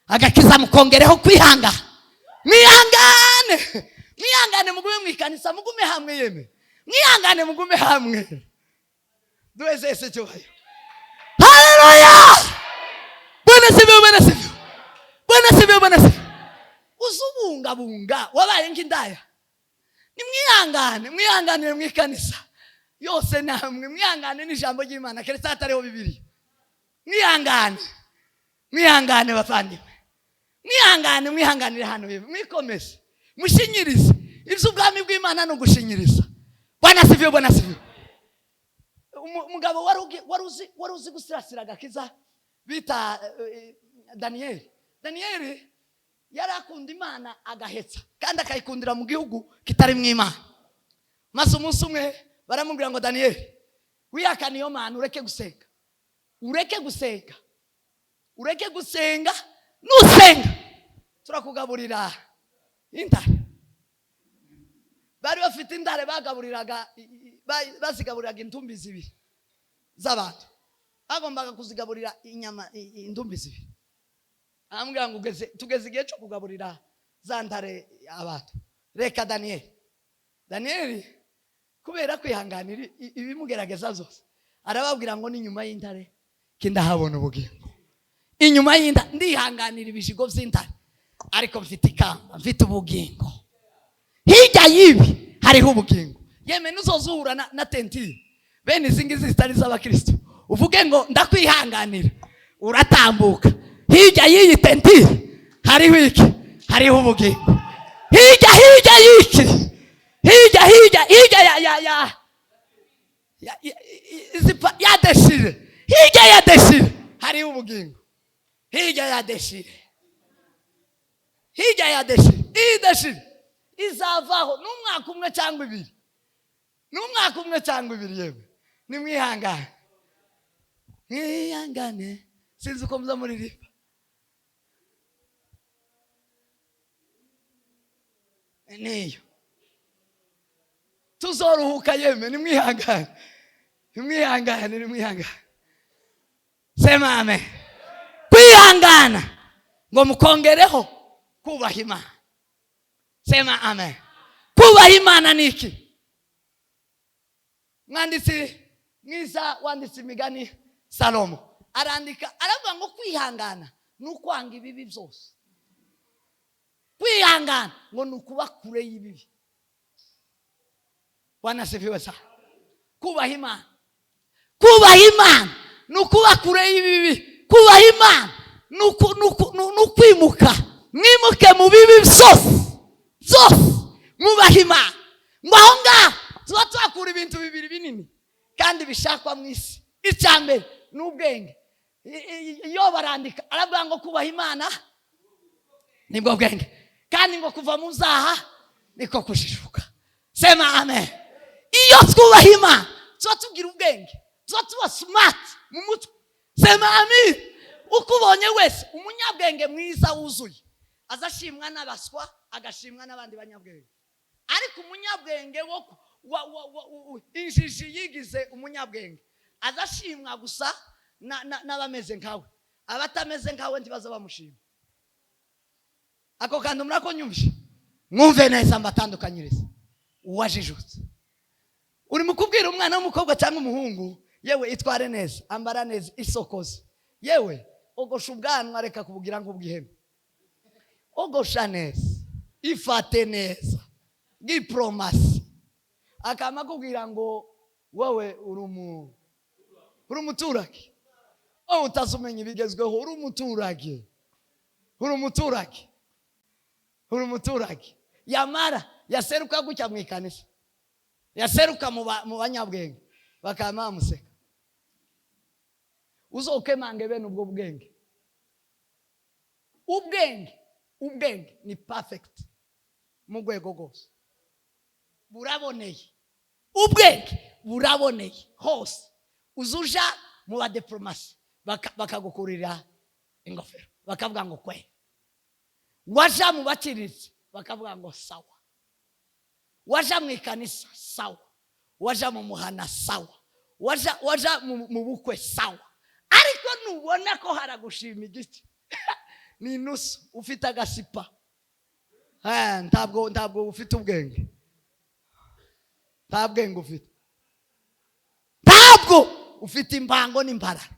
Agakiza mukongereho kwihangana. Mwihangane mugume mwikanisa mugume hamwe yeme. Mwihangane mugume hamwe. Duweze cyubahiro. Haleluya. Bwana sibe. Uzubungabunga wabaye nk'indaya. Mwihangane mwikanisa. Yose namwe mwihangane n'ijambo ry'Imana keretse atariho Bibiliya. Mwihangane bavandimwe. Mwihanganire hano bibi. Mwikomeze. Mushinyirize. Iby'ubwami bw'Imana no gushinyiriza. Bwana sifiwe. Umugabo wari uzi gusirasira agakiza bita Daniel yarakunda Imana agahetsa kandi akayikundira mu gihugu kitari mu Imana. Maze umunsi umwe baramubwira ngo Daniel wihakana iyo Mana ureke gusenga nusenga turakugaburira intare. Bari bafite intare bazigaburiraga intumbi zibiri z'abantu. Bagombaga kuzigaburira inyama intumbi zibiri. Amubwira ngo tugeze igihe cyo kugaburira za ntare abantu. Reka Daniel kubera kwihanganira ibimugerageza zose arababwira ngo n'inyuma y'intare kindahabona ubugingo. Inyuma y'intare ndihanganira ibishigo by'intare ariko mfite ikamba mfite ubugingo. Hirya y'ibi hariho ubugingo. Yeme nuzozuhura na tentire bene izi ngizi zitari z'abakristo uvuge ngo ndakwihanganira uratambuka. Hirya y'iyi tentire hariho ubugingo. Hirya y'iki ya deshire. Hirya ya deshire hariho ubugingo. Hirya ya deshire iyi deshire izavaho n'umwaka umwe cyangwa ibiri yewe. Mwihangane sinzi uko muza muririmba. niyo tuzoruhuka. Yeme nimwihangane, nimwihangane. Sema amen. Kwihangana ngo mukongereho kubaha Imana. Sema amen. Kubaha Imana niki? Mwanditsi mwiza wanditse imigani Salomo arandika aravuga ngo kwihangana nukwanga ibibi byose. Kwihangana ngo nukuba kure y'ibibi. Bwana sifiwe sana. Kubaha Imana nukuba kure y'ibibi. Kubaha Imana nukwimuka, mwimuke mu bibi byose mubaha Imana. Mbahonga tuba twakura ibintu bibiri binini kandi bishakwa mu isi. Icyambere n'ubwenge. Iyo barandika aravuga ngo kubaha Imana nibwo bwenge, kandi ngo kuva mu zaha niko kujijuka. Sema amen. Iyo twubaha Imana tuba tugira ubwenge, tuba tuba smart mu mutwe. Sema amen. Ukubonye wese umunyabwenge mwiza wuzuye azashimwa n'abaswa, agashimwa n'abandi banyabwenge. Ariko umunyabwenge injiji yigize umunyabwenge azashimwa gusa n'abameze nkawe. Abatameze nkawe ntibaza bamushima. Ako kandi murako nyumvisha, mwumve neza mbatandukanyiriza. Uwajijutse uri mukubwira umwana w'umukobwa cyangwa umuhungu, yewe itware neza, ambara neza, isokoze, yewe ogosha ubwanwa, reka kubugira ngo ubwiheme. Ogosha neza, ifate neza, diplomasi. Akama kubwira ngo wowe uri umuturage. Utazumenya ibigezweho, uri umuturage. Yamara yaseruka gutya mu ikanisa, yaseruka mu banyabwenge, bakama bamuseka. Uzokemange bene ubwo bwenge. Ubwenge ni perfect mu rwego rwose. Buraboneye. Ubwenge buraboneye hose. Uzuja mu badiplomasi bakagukurira ingofero, bakavuga ngo kwe. Waja mu bakirizi bakavuga ngo sawa. Waja mu ikanisa sawa. Waja mu muhana sawa. Waja mu bukwe sawa. Ariko nubona ko haragushima igiti ni nusu ufite agasipa, ntabwo ufite ubwenge. Ntabwo ufite imbango n'imparara.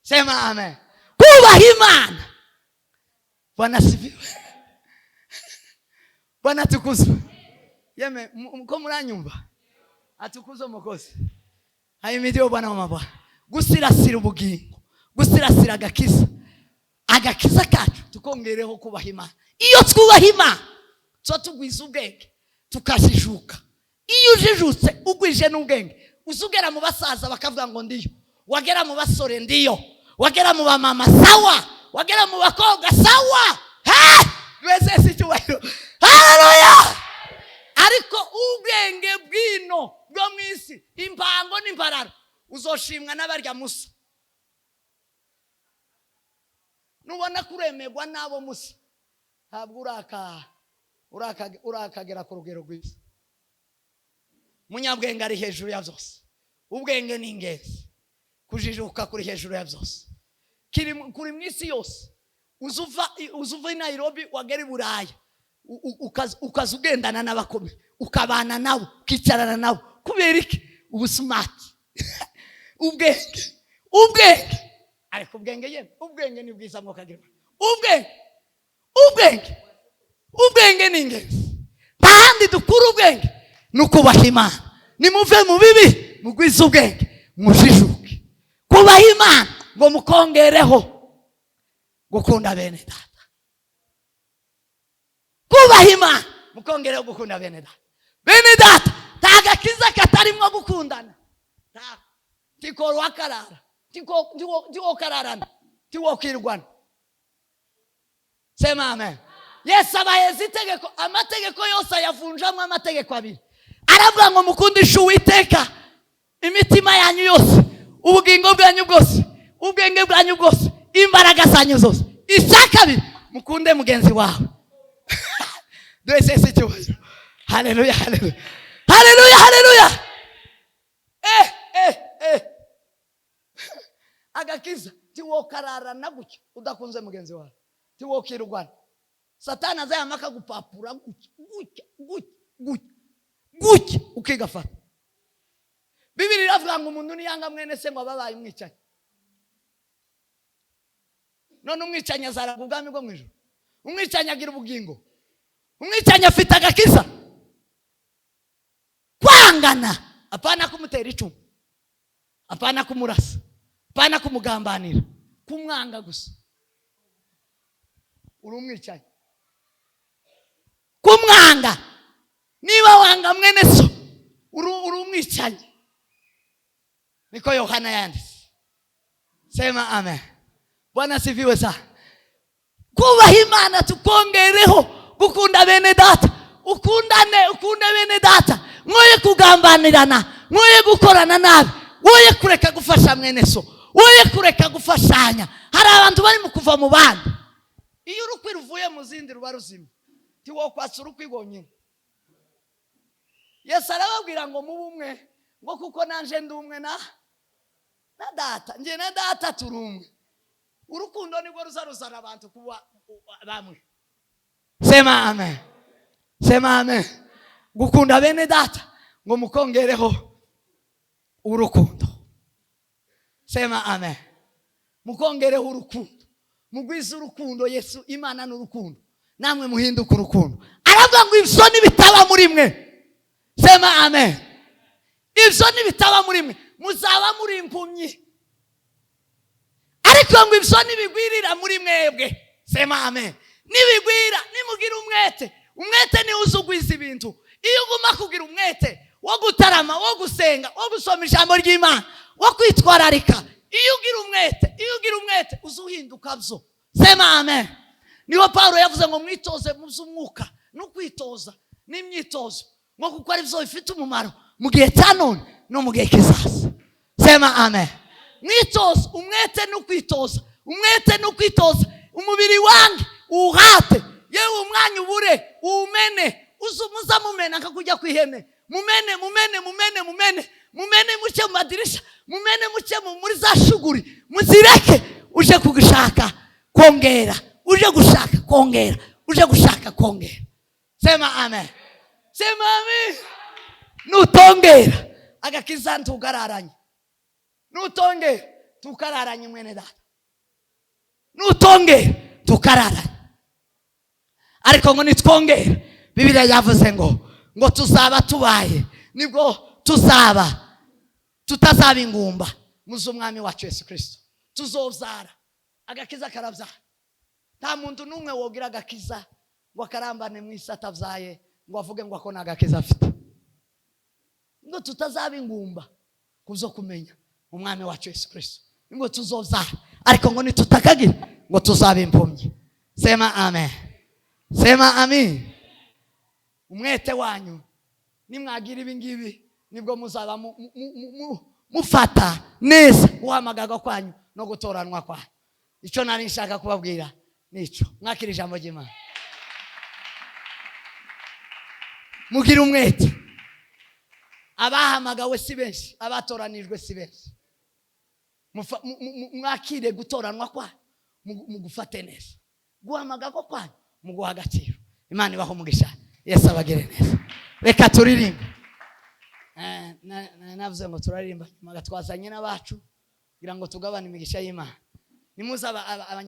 Sema amen. Kubaha Imana. Bwana sifiwe. Bwana tukuzwe. Yeme ko muranyumva? Atukuzwe mukozi. Hayimidiwe Bwana w'amabwana. Gusirasira ubugingo, gusirasira agakiza kacu, tukongereho kubaha Imana. Iyo twubaha Imana tuba tugwiza ubwenge, tukajijuka. Iyo ujijutse ugwije n'ubwenge, uzugera mu basaza bakavuga ngo ndiyo, wagera mu basore ndiyo, wagera mu bamama sawa, wagera mu bakobwa sawa. Wese si cyubahiro. Haleluya. Ariko ubwenge bwino bwo mu isi, impango n'imparara, uzoshimwa n'abarya musa. Nubona kuremegwa nabo musa, ntabwo urakagera ku rugero rwiza. Munyabwenge ari hejuru ya byose. Ubwenge ni ingenzi. Kujijuka kuri hejuru ya byose. Kuri mu isi yose. Uzuva i Nairobi wagera i Buraya, ukazugendana n'abakomeye, ukabana nabo, ukicarana nabo. Kubera iki? Ubusmart. Ubwenge. Ariko ubwenge ni bwiza mwokagira. Ubwenge ni ingenzi. Kandi dukura ubwenge nukubaha Imana. Nimuve mu bibi, mugwiza ubwenge, mujijuke. Kubaha Imana ngo mukongereho gukunda bene data. Kubaha Imana mukongereho gukunda bene data. Bene data, tagakiza katarimwo gukundana. Tiko rwakarara, tiko kararana, tiko kirwana. Sema amen. Yesu abayezi itegeko, amategeko yose ayavunjamo amategeko abiri. Aravuga ngo mukundishe Uwiteka imitima yanyu yose, ubugingo bwanyu bwose, ubwenge bwanyu bwose, imbaraga zanyu zose. Icya kabiri, mukunde mugenzi wawe. Dwese icyubahiro. Haleluya, haleluya, haleluya, haleluya. Agakiza tiwokararana gutya udakunze mugenzi wawe, tiwokirugwana. Satani azayamaka gupapura gutya ukigafata. Bibiri iravuga ngo umuntu niyanga mwene se ngo ababaye umwicanyi. None umwicanyi azaraga ubwami bwo mwijuru. Umwicanyi agira ubugingo. Umwicanyi afite agakiza. Kwangana apana kumutera icumu, apana kumurasa, apana kumugambanira, kumwanga gusa. Uri umwicanyi. Kumwanga. Niba wanga mwene so uri umwicanyi. Niko Yohana yanditse. Sema amen. Bwana sifiwe sana. Kubaha Imana tukongereho gukunda bene data. Ukunde bene data. Mwoye kugambanirana, mwoye gukorana nabi, mwoye kureka gufasha mwene so, mwoye kureka gufashanya. Hari abantu bari mu kuva mu bandi. Iyo urukwi ruvuye mu zindi ruba ruzima, tiwokwatsa urukwi gonyine. Yesu arababwira ngo mube umwe, ngo kuko nanje ndi umwe na data, nje na data turi umwe. Urukundo nibwo ruzaruzana abantu kuba bamwe. Sema amen. Sema amen. Gukunda bene data ngo mukongereho urukundo. Sema amen. Mukongereho urukundo. Mugwiza urukundo. Yesu Imana n'urukundo. Namwe muhinduka urukundo. Aravuga ngo ibyo nibitaba muri mwe. Sema amen. Ibyo nibitaba muri mwe muzaba muri impumyi. Ariko ngo ibyo nibigwirira muri mwebwe. Sema amen. Nibigwira nimugira umwete. Umwete ni uzugwiza ibintu. Iyo uguma kugira umwete wo gutarama, wo gusenga, wo gusoma ijambo ry'Imana, wo kwitwararika, iyo ugira umwete uzuhinduka byo. Sema amen. Niho Paulo yavuze ngo mwitoze mu by'umwuka no kwitoza n'imyitozo ngo kuko ari byo bifite umumaro mu gihe cya none no mu gihe kizaza. Sema amen. Mwitoze, umwete no kwitoza umubiri wange uhate, yewe umwanya ubure umene. Uzumuza mumena nkakujya kwihene. Mumene muce mu madirisha, mumene muce muri za shuguri, muzireke uje kugishaka kongera, uje gushaka kongera. Sema amen. Sema amen. Nutongera agakiza ntugararanye. Nutongera tukararanye mwene data. Nutongera tukararanye. Ariko ngo nitwongere, Bibiliya yavuze ngo tuzaba tubaye, nibwo tutazaba ingumba muzo umwami wacu Yesu Kristo. Tuzobyara. Agakiza karabyara. Nta muntu numwe wogira agakiza ngo akarambane mu isi atavyaye ngo avuge ngo akona agakiza afite. Ngo tutazaba ingumba kuzo kumenya umwami wacu Yesu Kristo. Ngo tuzobyara. Ariko ngo nitutakagira ngo tuzaba impumyi. Sema amen. Sema amen. Umwete wanyu nimwagira ibingibi nibwo muzaba mufata neza guhamagaga kwanyu no gutoranwa kwanyu. Icyo nari nshaka kubabwira nico. Mwakira ijambo ry'Imana. Mugira umwete. Abahamagawe si benshi, abatoranijwe si benshi. Mwakire gutoranwa kwanyu, mugufate neza. Guhamagaga kwanyu muguha agaciro. Imana ibaho umugisha. Yesu abagire neza. Reka turirimbe. Navuze ngo turaririmba nyuma twazanye n'abacu kugira ngo tugabane imigisha y'Imana. Nimuza